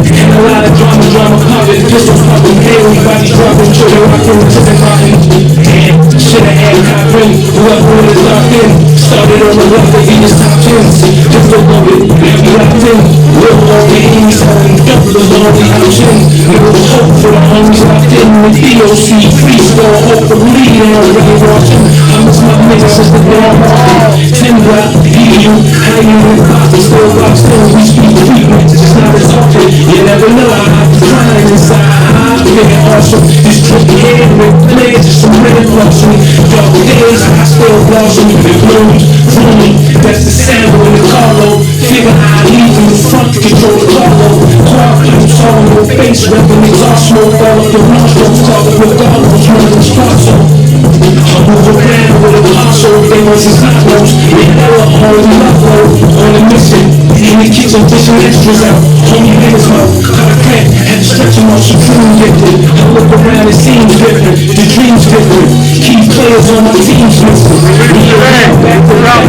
And a lot of drama popping, pistols popping, everybody's dropping, children rocking, tipping rocking. Damn, shoulda had cop ring, whoever is locked in. Started on the left, they just top tens. Just a little bit, now we locked in. Real long games, double the lonely option. No hope for the homies locked in with DOC, freestyle, hope for lead, and I'm really watching. I miss my niggas since the day I'm walking. 10 block, EU, how you in pocket, still boxed in, we speak treatment, it's not as often. You never know, I have to crying inside, I'm feeling awesome. This tricky head with flares, just some red blossom. Dark days, I still blossom, it blooms, booming, that's the sound of the Carlo. Figure I leave in the front to control the cargo. Quad plates all on your face, rapping exhaust smoke all up the nostrils, talking with Carlos, running the sponsor. I move around with a console, they want some tacos. They never hold me up low, on a mission. In the kitchen, dishing extras out. Homie niggas mouth, cut a cat, had to stretch them out, supreme gifted. I look around, it seems different, the dream's different. Key players on my team's missing. Me around, back to back,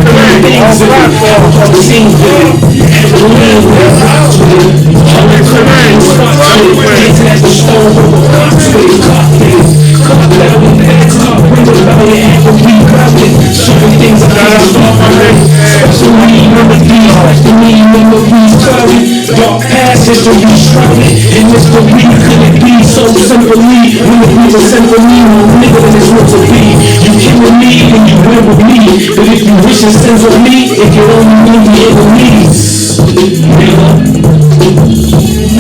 things in it. All the scenes with it. And the lean with it, rocks with it. All the crane, spots with it. International stone with a box with it, cocktails. Clock down with that clock, bring it about your act and we grab it. Certain things I can't stop my head. Special need memories, special need memories clouded. Dark past history shrouded. In mystery, could it be so simply? When it be the symphony, no nigga that is meant to be. You came with me and you went with me. But if you wish it sins with me, it can only mean the enemies.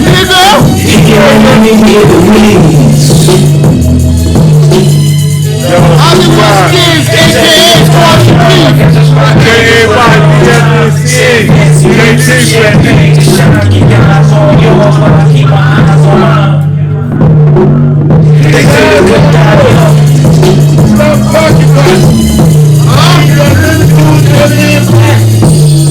Nigga. It can only mean the enemies. Hollywood Skids, aka Squatchy Stop talking about it. I'm gonna do it.